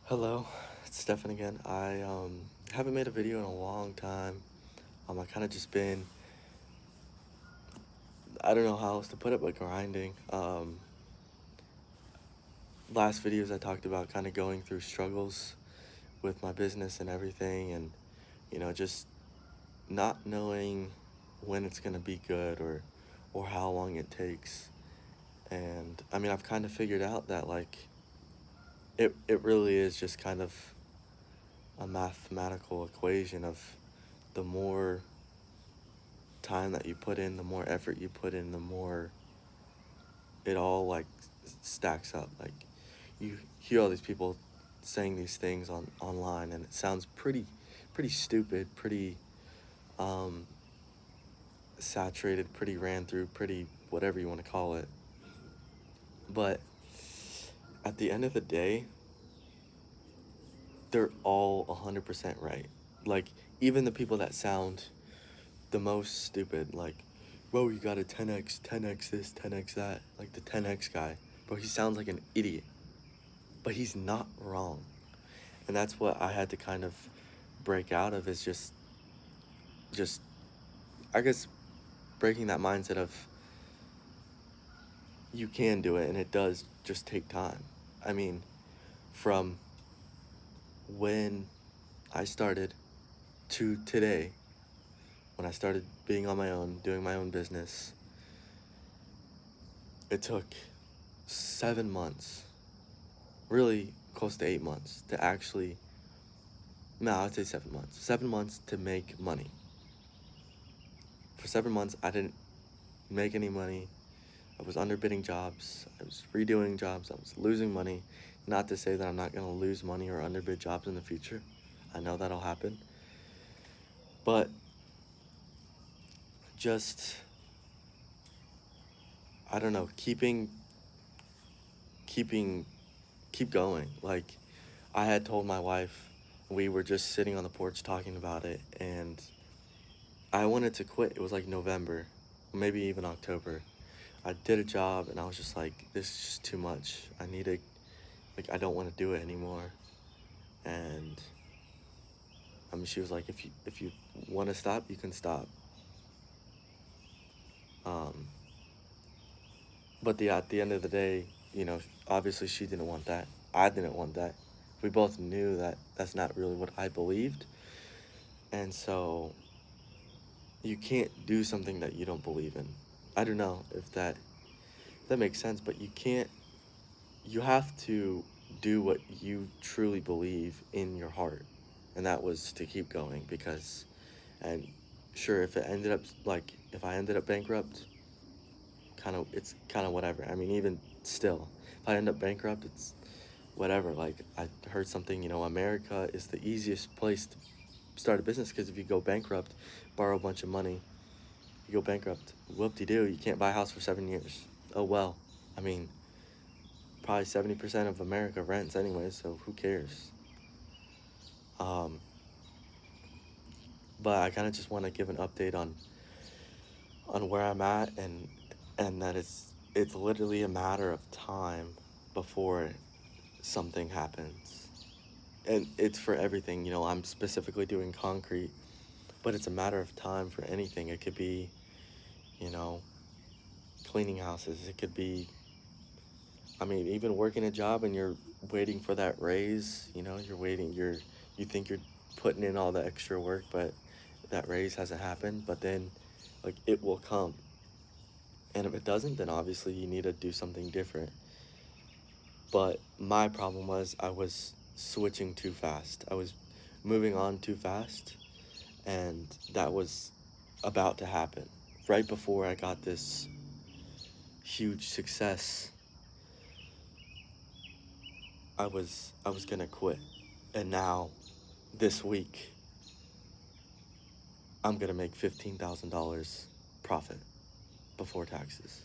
Hello, it's Stefan again. I haven't made a video in a long time. I kind of just been, I don't know how else to put it, but grinding. Last videos I talked about kind of going through struggles with my business and everything, and just not knowing when it's gonna be good or how long it takes. And I mean, I've kind of figured out that it really is just kind of a mathematical equation of the more time that you put in, the more effort you put in, the more it all stacks up. Like you hear all these people saying these things online, and it sounds pretty stupid, pretty um, saturated, pretty ran through, pretty whatever you want to call it. But at the end of the day, they're all 100% right. Like even the people that sound the most stupid, like, bro, you got a 10x this, 10x that, like the 10x guy. Bro, he sounds like an idiot, but he's not wrong. And that's what I had to kind of break out of, is just I guess breaking that mindset of you can do it and it does just take time. I mean, from when I started to today, when I started being on my own, doing my own business, it took 7 months, really close to 8 months to actually, no, I'd say 7 months. 7 months to make money. For 7 months, I didn't make any money. I was underbidding jobs. I was redoing jobs. I was losing money. Not to say that I'm not going to lose money or underbid jobs in the future. I know that'll happen. But just, I don't know, keeping, keep going. Like, I had told my wife, we were just sitting on the porch talking about it, and I wanted to quit. It was like November, maybe even October. I did a job and I was just like, this is just too much. I need to, like, I don't want to do it anymore. And I mean, she was like, if you want to stop, you can stop. Um, but at the end of the day, obviously she didn't want that. I didn't want that. We both knew that that's not really what I believed. And so you can't do something that you don't believe in. I don't know if that makes sense, but you have to do what you truly believe in your heart. And that was to keep going, because, and sure, if it ended up like, if I ended up bankrupt, it's kind of whatever. I mean, even still, if I end up bankrupt, it's whatever. Like, I heard something, America is the easiest place to start a business, because if you go bankrupt, borrow a bunch of money, you go bankrupt, whoop-de-doo, you can't buy a house for 7 years. Oh well. I mean, probably 70% of America rents anyway, so who cares? Um, but I kind of just want to give an update on where I'm at, and that it's literally a matter of time before something happens. And it's for everything. I'm specifically doing concrete, but it's a matter of time for anything. It could be, you know, cleaning houses. It could be, I mean, even working a job and you're waiting for that raise. You're waiting. You think you're putting in all the extra work, but that raise hasn't happened. But then, like, it will come. And if it doesn't, then obviously you need to do something different. But my problem was I was switching too fast. I was moving on too fast, and that was about to happen. Right before I got this huge success, I was gonna quit. And now this week I'm gonna make $15,000 profit before taxes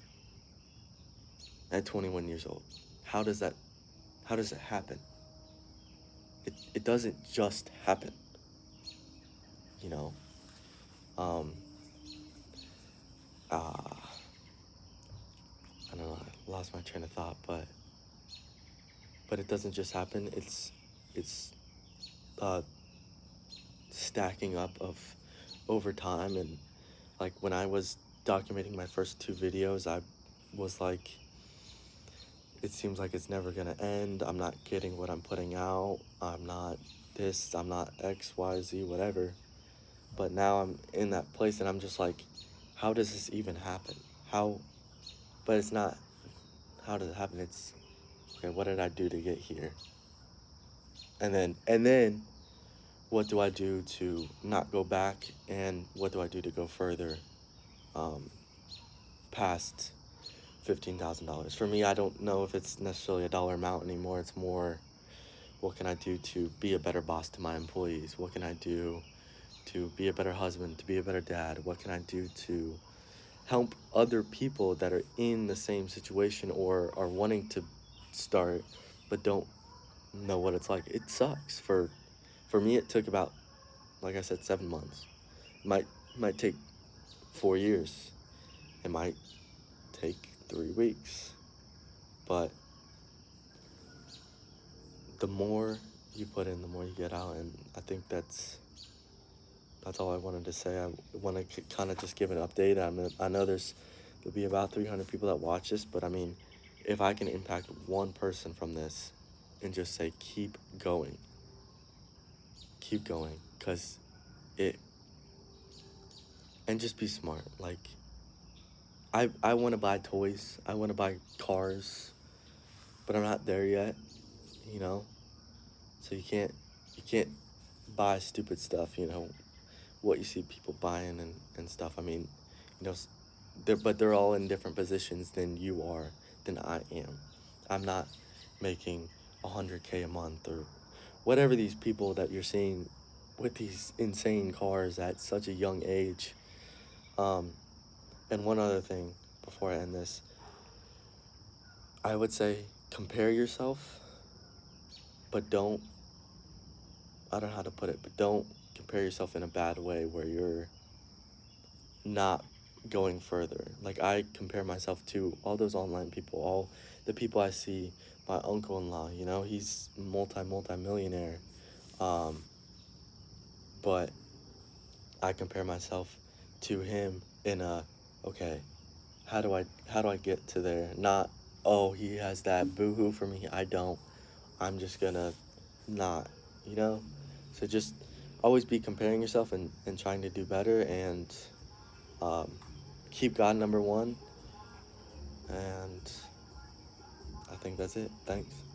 at 21 years old. How does that happen? It doesn't just happen, you know. Um uh I don't know, I lost my train of thought, but it doesn't just happen. it's uh, stacking up of over time. And like when I was documenting my first 2 videos, I was like, it seems like it's never gonna end. I'm not getting what I'm putting out. I'm not this, I'm not X, Y, Z, whatever. But now I'm in that place and I'm just like, how does this even happen? How, but it's not, how does it happen? It's, okay, what did I do to get here? And then what do I do to not go back? And what do I do to go further um, past $15,000? For me, I don't know if it's necessarily a dollar amount anymore. It's more, what can I do to be a better boss to my employees? What can I do to be a better husband, to be a better dad? What can I do to help other people that are in the same situation or are wanting to start but don't know what it's like? It sucks. For me, it took about, like I said, 7 months. Might take 4 years. It might take 3 weeks. But the more you put in, the more you get out. And I think that's all I wanted to say. I want to kind of just give an update. I know there'll be about 300 people that watch this, but I mean, if I can impact one person from this and just say, keep going, because it, and just be smart. Like, I want to buy toys, I want to buy cars, but I'm not there yet, you know? So you can't buy stupid stuff, what you see people buying and stuff. I mean, you know, but they're all in different positions than I am. I'm not making 100K a month or whatever these people that you're seeing with these insane cars at such a young age. Um, and one other thing before I end this, I would say compare yourself, but I don't know how to put it, but don't compare yourself in a bad way where you're not going further. Like, I compare myself to all those online people, all the people I see. My uncle-in-law, he's multi-millionaire. But I compare myself to him in a, okay, how do I get to there? Not, oh, he has that, boo-hoo for me, I don't. I'm just gonna not, you know? So just always be comparing yourself and trying to do better, and um, keep God number one. And I think that's it. Thanks.